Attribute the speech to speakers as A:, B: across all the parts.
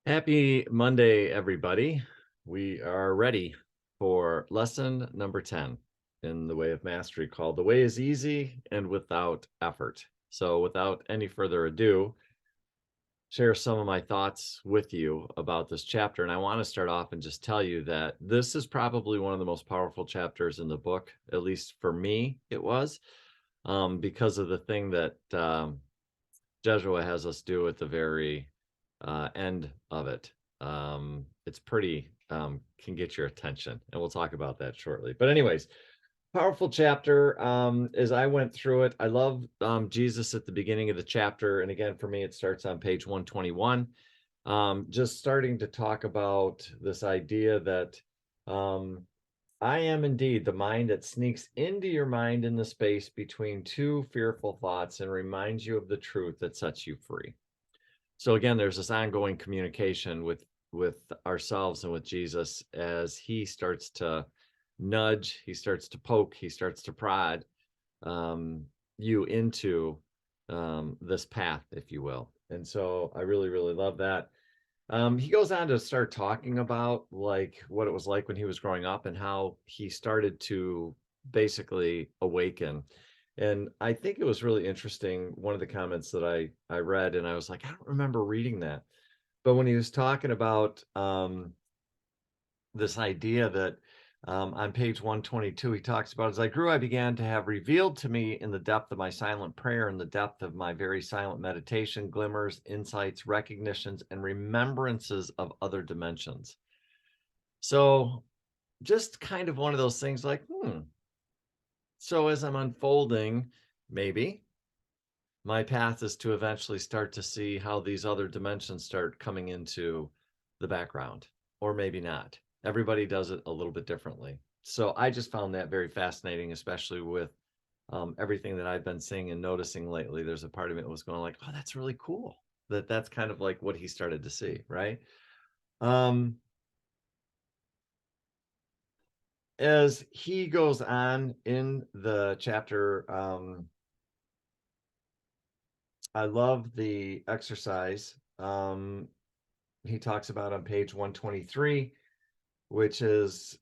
A: Happy Monday, everybody. We are ready for lesson number 10 in the Way of Mastery called The Way is Easy and Without Effort. So, without any further ado, share some of my thoughts with you about this chapter. And I want to start off and just tell you that this is probably one of the most powerful chapters in the book, at least for me, it was, because of the thing that Jesuit has us do at the very end of it. It's pretty can get your attention, and we'll talk about that shortly. But anyways, powerful chapter. As I went through it, I love Jesus at the beginning of the chapter, and again for me, it starts on page 121. Just starting to talk about this idea that I am indeed the mind that sneaks into your mind in the space between two fearful thoughts and reminds you of the truth that sets you free. So again, there's this ongoing communication with ourselves and with Jesus as he starts to nudge, he starts to poke, he starts to prod you into this path, if you will. And so I really, really love that. He goes on to start talking about like what it was like when he was growing up and how he started to basically awaken. And I think it was really interesting. One of the comments that I read, and I was like, I don't remember reading that. But when he was talking about this idea that on page 122, he talks about, as I grew, I began to have revealed to me in the depth of my silent prayer, in the depth of my very silent meditation, glimmers, insights, recognitions, and remembrances of other dimensions. So just kind of one of those things like, so as I'm unfolding, maybe my path is to eventually start to see how these other dimensions start coming into the background, or maybe not. Everybody does it a little bit differently. So I just found that very fascinating, especially with everything that I've been seeing and noticing lately. There's a part of it that was going like, oh, that's really cool. That's kind of like what he started to see, right? Um, as he goes on in the chapter, I love the exercise. He talks about on page 123, which is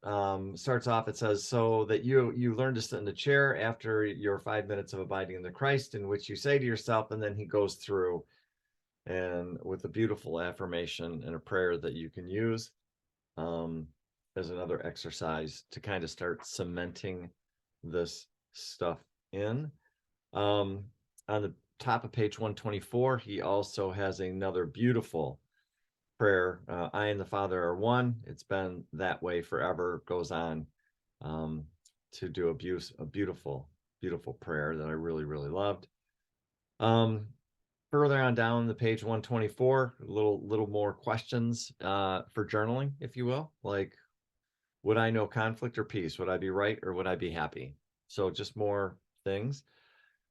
A: starts off, it says, so that you learn to sit in the chair after your 5 minutes of abiding in the Christ, in which you say to yourself, and then he goes through and with a beautiful affirmation and a prayer that you can use um, as another exercise to kind of start cementing this stuff in. On the top of page 124, he also has another beautiful prayer. I and the Father are one. It's been that way forever. Goes on to do a beautiful, beautiful prayer that I really, really loved. Further on down the page 124, a little more questions for journaling, if you will. Like, would I know conflict or peace? Would I be right or would I be happy? So just more things.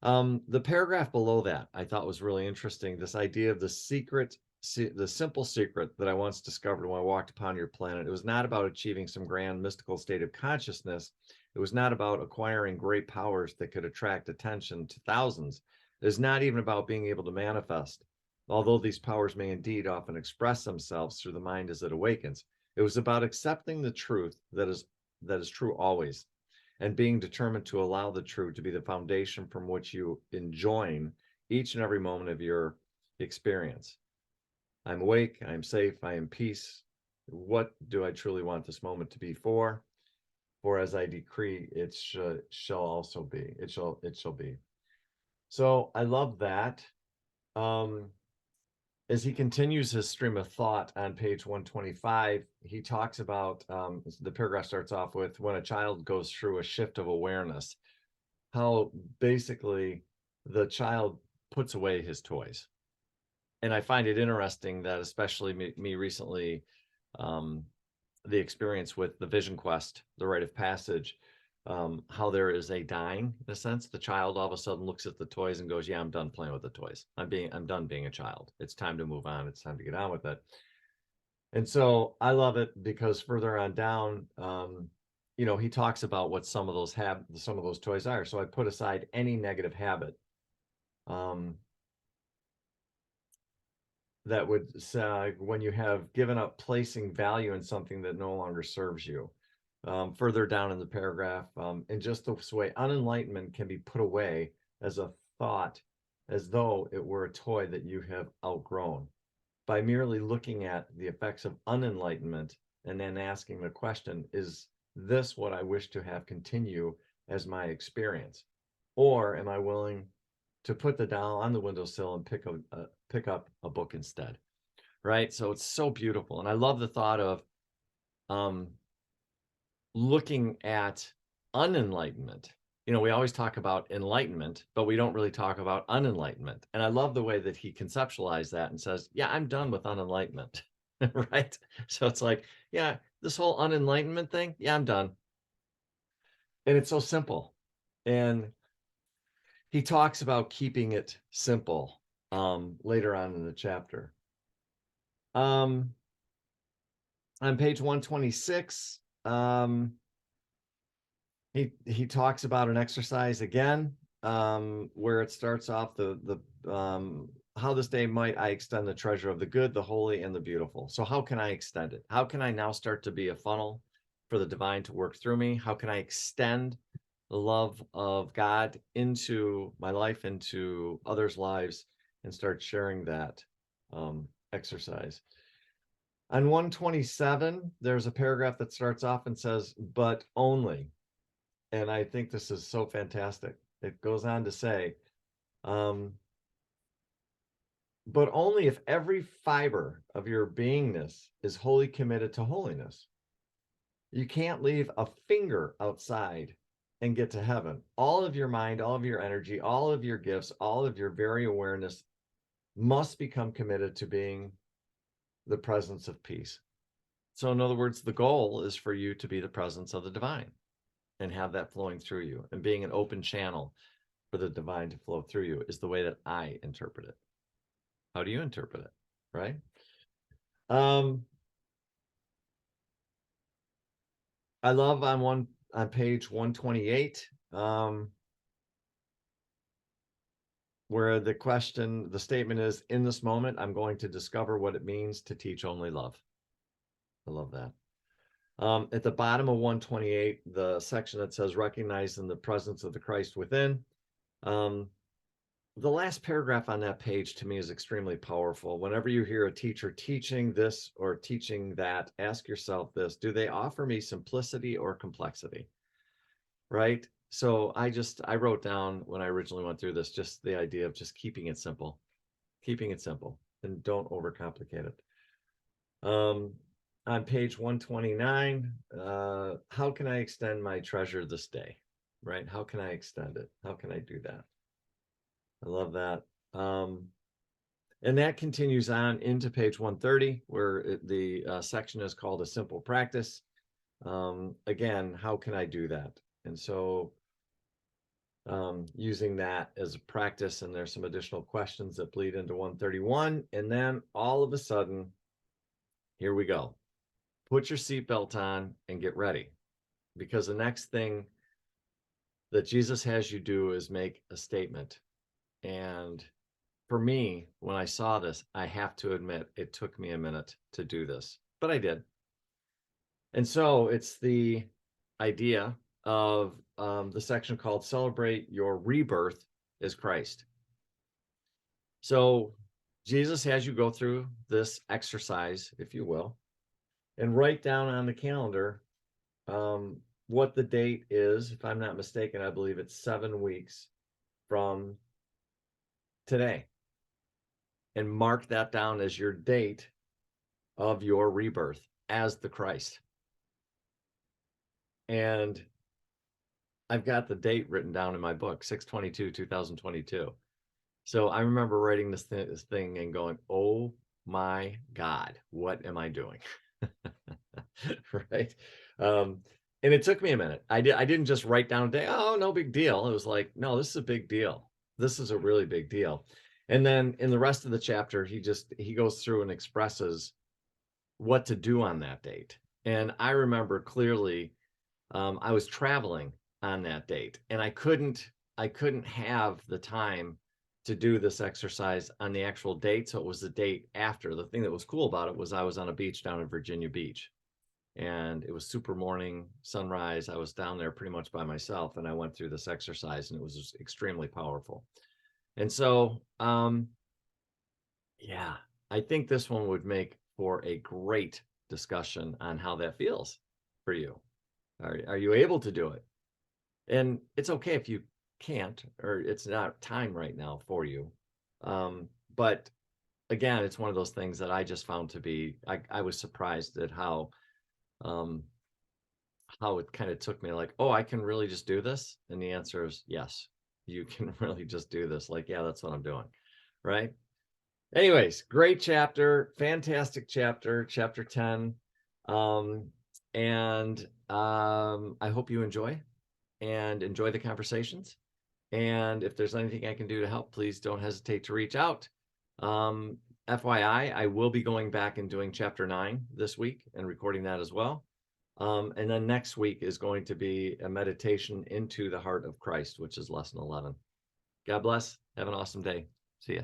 A: The paragraph below that I thought was really interesting. This idea of the secret, the simple secret that I once discovered when I walked upon your planet. It was not about achieving some grand mystical state of consciousness. It was not about acquiring great powers that could attract attention to thousands. It is not even about being able to manifest, although these powers may indeed often express themselves through the mind as it awakens. It was about accepting the truth that is true always, and being determined to allow the truth to be the foundation from which you enjoin each and every moment of your experience. I'm awake, I'm safe, I am peace. What do I truly want this moment to be for? For as I decree, it shall also be. It shall be. So I love that. Um, as he continues his stream of thought on page 125, he talks about the paragraph starts off with when a child goes through a shift of awareness, how basically the child puts away his toys. And I find it interesting that, especially me recently, um, the experience with the Vision Quest, the rite of passage, how there is a dying, in a sense. The child all of a sudden looks at the toys and goes, "Yeah, I'm done playing with the toys. I'm done being a child. It's time to move on. It's time to get on with it." And so I love it because further on down, he talks about what some of those toys are. So I put aside any negative habit. Um, that would say when you have given up placing value in something that no longer serves you. Further down in the paragraph, in just this way, unenlightenment can be put away as a thought, as though it were a toy that you have outgrown. By merely looking at the effects of unenlightenment and then asking the question, is this what I wish to have continue as my experience? Or am I willing to put the doll on the windowsill and pick up a book instead? Right? So it's so beautiful. And I love the thought of um, looking at unenlightenment. We always talk about enlightenment, but we don't really talk about unenlightenment. And I love the way that he conceptualized that and says, yeah, I'm done with unenlightenment. Right? So it's like, yeah, this whole unenlightenment thing, yeah, I'm done. And it's so simple. And he talks about keeping it simple later on in the chapter. On page 126, he talks about an exercise again, where it starts off the how this day might I extend the treasure of the good, the holy, and the beautiful. So how can I extend it? How can I now start to be a funnel for the divine to work through me? How can I extend the love of God into my life, into others' lives, and start sharing that exercise? On 127, there's a paragraph that starts off and says, but only. And I think this is so fantastic. It goes on to say, but only if every fiber of your beingness is wholly committed to holiness. You can't leave a finger outside and get to heaven. All of your mind, all of your energy, all of your gifts, all of your very awareness must become committed to being the presence of peace. So in other words, the goal is for you to be the presence of the divine and have that flowing through you, and being an open channel for the divine to flow through you is the way that I interpret it. How do you interpret it? Right? I love on page 128, where the statement is, in this moment, I'm going to discover what it means to teach only love. I love that. At the bottom of 128, the section that says recognizing the presence of the Christ within. The last paragraph on that page to me is extremely powerful. Whenever you hear a teacher teaching this or teaching that, ask yourself this: do they offer me simplicity or complexity? Right? So I wrote down when I originally went through this, just the idea of just keeping it simple, and don't overcomplicate it. On page 129, how can I extend my treasure this day? Right? How can I extend it? How can I do that? I love that. And that continues on into page 130, where the section is called a simple practice. Again, how can I do that? And so using that as a practice, and there's some additional questions that bleed into 131. And then all of a sudden, here we go. Put your seatbelt on and get ready, because the next thing that Jesus has you do is make a statement. And for me, when I saw this, I have to admit it took me a minute to do this, but I did. And so it's the idea of the section called Celebrate Your Rebirth as Christ. So Jesus has you go through this exercise, if you will, and write down on the calendar what the date is. If I'm not mistaken, I believe it's 7 weeks from today. And mark that down as your date of your rebirth as the Christ. And I've got the date written down in my book, 6/22/2022. So I remember writing this thing and going, oh my God, what am I doing? Right? And it took me a minute. I didn't just write down a day, oh, no big deal. It was like, no, this is a big deal. This is a really big deal. And then in the rest of the chapter, he goes through and expresses what to do on that date. And I remember clearly, I was traveling on that date, and I couldn't have the time to do this exercise on the actual date. So it was the date after. The thing that was cool about it was I was on a beach down in Virginia Beach, and it was super morning, sunrise. I was down there pretty much by myself, and I went through this exercise, and it was just extremely powerful. And so, yeah, I think this one would make for a great discussion on how that feels for you. Are you able to do it? And it's okay if you can't, or it's not time right now for you. But again, it's one of those things that I just found to be, I was surprised at um, how it kind of took me like, oh, I can really just do this. And the answer is yes, you can really just do this. Like, yeah, that's what I'm doing. Right. Anyways, great chapter, fantastic chapter, chapter 10. Um, and I hope you enjoy the conversations. And if there's anything I can do to help, please don't hesitate to reach out. FYI, I will be going back and doing chapter 9 this week and recording that as well. And then next week is going to be a meditation into the heart of Christ, which is lesson 11. God bless. Have an awesome day. See ya.